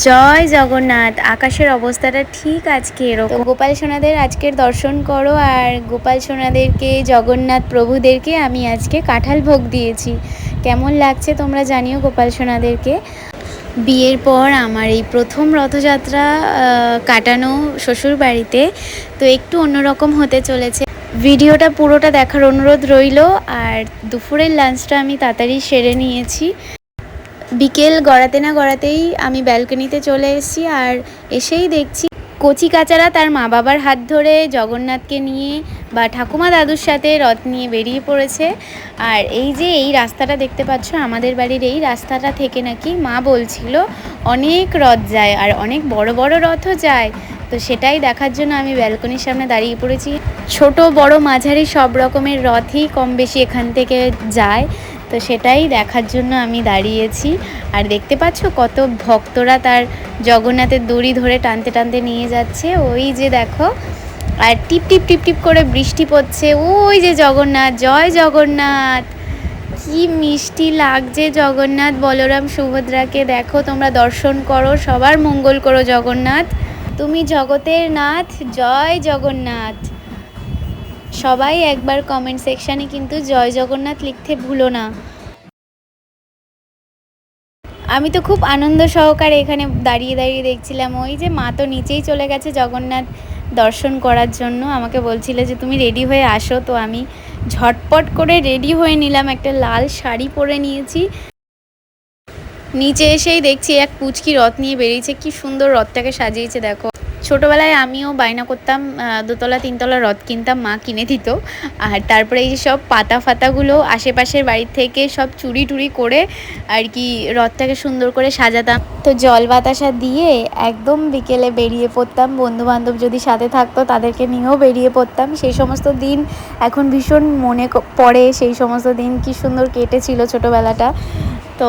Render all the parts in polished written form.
জয় জগন্নাথ। আকাশের অবস্থাটা ঠিক আজকে এরকম। গোপাল সোনাদের আজকের দর্শন করো, আর গোপাল সোনাদেরকে, জগন্নাথ প্রভুদেরকে আমি আজকে কাঁঠাল ভোগ দিয়েছি। কেমন লাগছে তোমরা জানিও গোপাল সোনাদেরকে। বিয়ের পর আমার এই প্রথম রথযাত্রা কাটানো শ্বশুর বাড়িতে, তো একটু অন্যরকম হতে চলেছে। ভিডিওটা পুরোটা দেখার অনুরোধ রইল। আর দুপুরের লাঞ্চটা আমি তাড়াতাড়ি সেরে নিয়েছি। বিকেল গড়াতে না গড়াতেই আমি ব্যালকনিতে চলে এসেছি, আর এসেই দেখছি কচি কাচারা তার মা বাবার হাত ধরে জগন্নাথকে নিয়ে বা ঠাকুমা দাদুর সাথে রথ নিয়ে বেরিয়ে পড়েছে। আর এই যে এই রাস্তাটা দেখতে পাচ্ছ, আমাদের বাড়ির এই রাস্তাটা থেকে নাকি মা বলছিল অনেক রথ যায়, আর অনেক বড় বড় রথও যায়। তো সেটাই দেখার জন্য আমি ব্যালকনির সামনে দাঁড়িয়ে পড়েছি। ছোট বড় মাঝারি সব রকমের রথই কম বেশি এখান থেকে যায়, তো সেটাই দেখার জন্য আমি দাঁড়িয়েছি। আর দেখতে পাচ্ছ কত ভক্তরা তার জগন্নাথের দড়ি ধরে টানতে টানতে নিয়ে যাচ্ছে। ওই যে দেখো, আর টিপ টিপ টিপ টিপ করে বৃষ্টি পড়ছে। ওই যে জগন্নাথ, জয় জগন্নাথ। কি মিষ্টি লাগছে জগন্নাথ বলরাম সুভদ্রাকে। দেখো তোমরা দর্শন করো, সবার মঙ্গল করো জগন্নাথ। তুমি জগতের নাথ, জয় জগন্নাথ। সবাই একবার কমেন্ট সেকশানে কিন্তু জয় জগন্নাথ লিখতে ভুলো না। আমি তো খুব আনন্দ সহকারে এখানে দাঁড়িয়ে দাঁড়িয়ে দেখছিলাম। ওই যে মা তো নিচেই চলে গেছে জগন্নাথ দর্শন করার জন্য। আমাকে বলছিল যে তুমি রেডি হয়ে আসো, তো আমি ঝটপট করে রেডি হয়ে নিলাম। একটা লাল শাড়ি পরে নিয়েছি। নিচে এসেই দেখছি এক পুচকি রথ নিয়ে বেরিয়েছে। কি সুন্দর রথটাকে সাজিয়েছে দেখো। ছোটোবেলায় আমিও বায়না করতাম দোতলা তিনতলা রথ কিনতাম, মা কিনে দিত। আর তারপরে এই সব পাতা ফাতাগুলো আশেপাশের বাড়ির থেকে সব চুরি টুরি করে আর কি রথটাকে সুন্দর করে সাজাতাম। তো জল বাতাসা দিয়ে একদম বিকেলে বেরিয়ে পড়তাম। বন্ধুবান্ধব যদি সাথে থাকতো তাদেরকে নিয়েও বেরিয়ে পড়তাম। সেই সমস্ত দিন এখন ভীষণ মনে পড়ে। সেই সমস্ত দিন কি সুন্দর কেটেছিল ছোটোবেলাটা। তো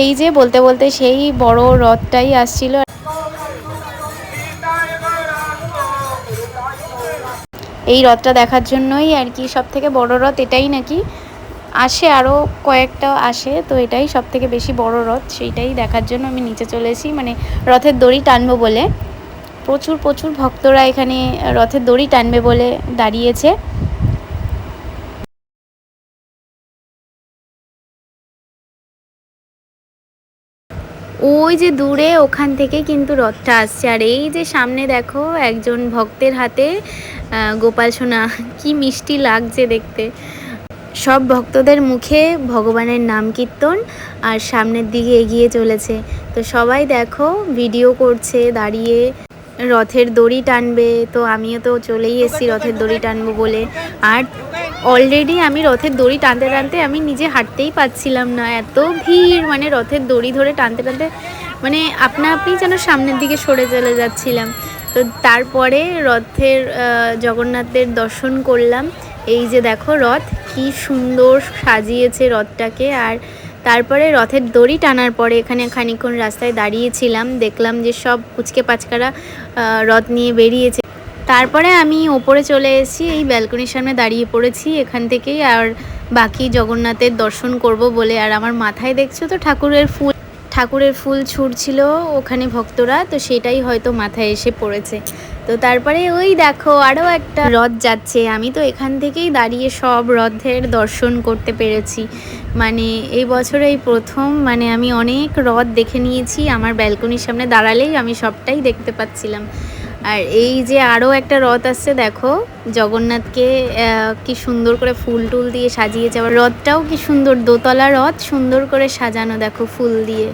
এই যে বলতে বলতে সেই বড় রথটাই আসছিল। এই রথটা দেখার জন্যই আর কি সব থেকে বড় রথ এটাই নাকি আসে, আরও কয়েকটা আসে, তো এটাই সব থেকে বেশি বড় রথ। সেইটাই দেখার জন্য আমি নিচে চলে এসেছি, মানে রথের দড়ি টানবো বলে। প্রচুর প্রচুর ভক্তরা এখানে রথের দড়ি টানবে বলে দাঁড়িয়েছে। ওই যে দূরে ওখান থেকে কিন্তু রথটা আসছে। আর এই যে সামনে দেখো একজন ভক্তের হাতে গোপাল সোনা। কি মিষ্টি লাগছে দেখতে। সব ভক্তদের মুখে ভগবানের নাম কীর্তন, আর সামনের দিকে এগিয়ে চলেছে। তো সবাই দেখো ভিডিও করছে দাঁড়িয়ে। রথের দড়ি টানবে, তো আমিও তো চলেই এসেছি রথের দড়ি টানবো বলে। আর অলরেডি আমি রথের দড়ি টানতে টানতে আমি নিজে হাঁটতেই পারছিলাম না, এত ভিড়। মানে রথের দড়ি ধরে টানতে টানতে মানে আপনা আপনি যেন সামনের দিকে সরে চলে যাচ্ছিলাম। তো তারপরে রথের জগন্নাথের দর্শন করলাম। এই যে দেখো রথ কি সুন্দর সাজিয়েছে রথটাকে। আর তারপরে রথের দড়ি টানার পরে এখানে খানিকক্ষণ রাস্তায় দাঁড়িয়েছিলাম, দেখলাম যে সব কুচকে পাচকারা রথ নিয়ে বেরিয়েছে। তারপরে আমি ওপরে চলে এসেছি, এই ব্যালকনির সামনে দাঁড়িয়ে পড়েছি এখান থেকেই। আর বাকি জগন্নাথের দর্শন করব বলে। আর আমার মাথায় দেখছো তো ঠাকুরের ফুল ছুঁড়ছিল ওখানে ভক্তরা, তো সেটাই হয়তো মাথায় এসে পড়েছে। তো তারপরে ওই দেখো আরও একটা রথ যাচ্ছে। আমি তো এখান থেকেই দাঁড়িয়ে সব রথের দর্শন করতে পেরেছি। মানে এই বছর এই প্রথম মানে আমি অনেক রথ দেখে নিয়েছি। আমার ব্যালকনির সামনে দাঁড়ালেই আমি সবটাই দেখতে পাচ্ছিলাম। আর এই যে আরও একটা রথ আসছে দেখো, জগন্নাথকে কি সুন্দর করে ফুল টুল দিয়ে সাজিয়েছে। আবার রথটাও কি সুন্দর, দোতলা রথ, সুন্দর করে সাজানো দেখো ফুল দিয়ে।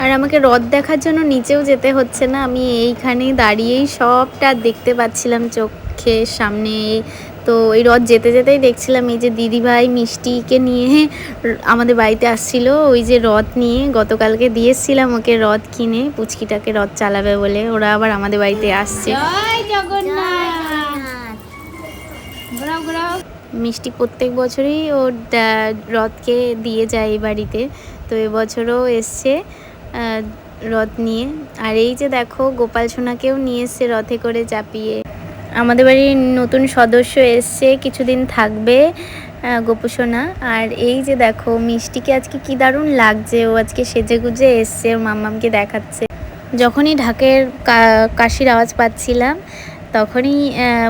আর আমাকে রথ দেখার জন্য নিচেও যেতে হচ্ছে না, আমি এইখানেই দাঁড়িয়েই সবটা দেখতে পাচ্ছিলাম চোখের সামনে। তো এই রথ যেতে যেতেই দেখছিলাম এই যে দিদিভাই মিষ্টিকে নিয়ে আমাদের বাড়িতে আসছিল, ওই যে রথ নিয়ে গতকালকে দিয়েছিলাম ওকে রথ কিনে, পুচকিটাকে রথ চালাবে বলে। ওরা আবার আমাদের বাড়িতে আসছে। জয় জগন্নাথ। মিষ্টি প্রত্যেক বছরই ও রথকে দিয়ে যায় এই বাড়িতে, তো এবছরও এসছে রথ নিয়ে। আর এই যে দেখো গোপাল সোনাকেও নিয়ে এসছে রথে করে চাপিয়ে। আমাদের বাড়ির নতুন সদস্য এসছে, কিছুদিন থাকবে গোপু সোনা। আর এই যে দেখো মিষ্টিকে আজকে কি দারুণ লাগছে, ও আজকে সেজে গুজে এসছে, ওর মাম্মামকে দেখাচ্ছে। যখনই ঢাকের কাশির আওয়াজ পাচ্ছিলাম তখনই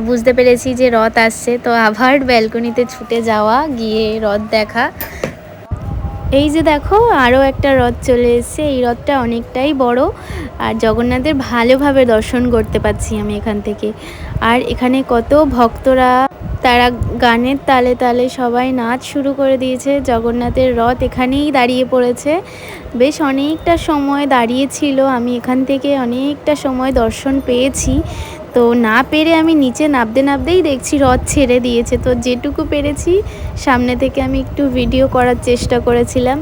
বুঝতে পেরেছি যে রথ আসছে। তো আবার ব্যালকনিতে ছুটে যাওয়া, গিয়ে রথ দেখা। এই যে দেখো আরও একটা রথ চলে এসেছে। এই রথটা অনেকটাই বড়, আর জগন্নাথের ভালোভাবে দর্শন করতে পাচ্ছি আমি এখান থেকে। আর এখানে কত ভক্তরা, তারা গানের তালে তালে সবাই নাচ শুরু করে দিয়েছে। জগন্নাথের রথ এখানেই দাঁড়িয়ে পড়েছে, বেশ অনেকটা সময় দাঁড়িয়েছিল। আমি এখান থেকে অনেকটা সময় দর্শন পেয়েছি। তো না পেরে আমি নিচে নামতে নামতেই দেখছি রথ ছেড়ে দিয়েছে। তো যেটুকু পেরেছি সামনে থেকে আমি একটু ভিডিও করার চেষ্টা করেছিলাম।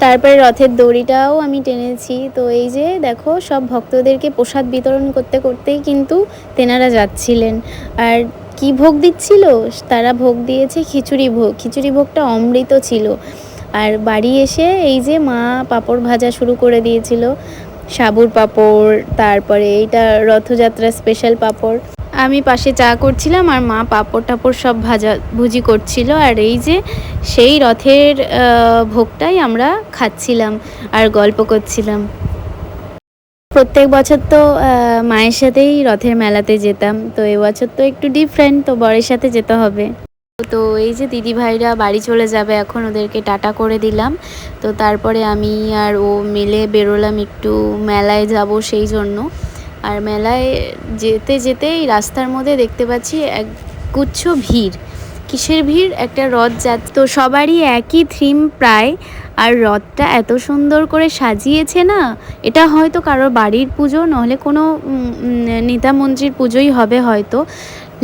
তারপরে রথের দড়িটাও আমি টেনেছি। তো এই যে দেখো সব ভক্তদেরকে প্রসাদ বিতরণ করতে করতেই কিন্তু তেনারা যাচ্ছিলেন। আর কি ভোগ দিচ্ছিল, তারা ভোগ দিয়েছে খিচুড়ি ভোগ। খিচুড়ি ভোগটা অমৃত ছিল। আর বাড়ি এসে এই যে মা পাঁপড় ভাজা শুরু করে দিয়েছিল, সাবুর পাঁপড়, তারপরে এইটা রথযাত্রা স্পেশাল পাঁপড়। আমি পাশে চা করছিলাম আর মা পাঁপড় টাপড় সব ভাজাভুজি করছিল। আর এই যে সেই রথের ভোগটাই আমরা খাচ্ছিলাম আর গল্প করছিলাম। প্রত্যেক বছর তো মায়ের সাথেই রথের মেলাতে যেতাম, তো এবছর তো একটু ডিফারেন্ট, তো বরের সাথে যেতে হবে। তো এই যে দিদি ভাইরা বাড়ি চলে যাবে এখন, ওদেরকে টাটা করে দিলাম। তো তারপরে আমি আর ও মিলে বেরোলাম একটু মেলায় যাব সেই জন্য। আর মেলায় যেতে যেতেই রাস্তার মধ্যে দেখতে পাচ্ছি এক গুচ্ছ ভিড়। কিসের ভিড়? একটা রথ যাচ্ছে, তো সবারই একই থিম প্রায়। আর রথটা এত সুন্দর করে সাজিয়েছে না, এটা হয়তো কারোর বাড়ির পুজো, নহলে কোনো নেতা মন্ত্রীর পুজোই হবে হয়তো।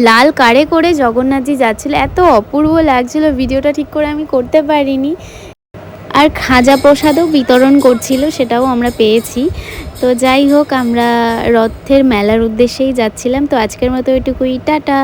লাল কারে করে জগন্নাথজি যাচ্ছিল, এত অপূর্ব লাগছিল, ভিডিওটা ঠিক করে আমি করতে পারিনি। আর খাজা প্রসাদও বিতরণ করছিল, সেটাও আমরা পেয়েছি। তো যাই হোক, আমরা রথের মেলার উদ্দেশ্যেই যাচ্ছিলাম। তো আজকের মতো এটুকুই, টাটা।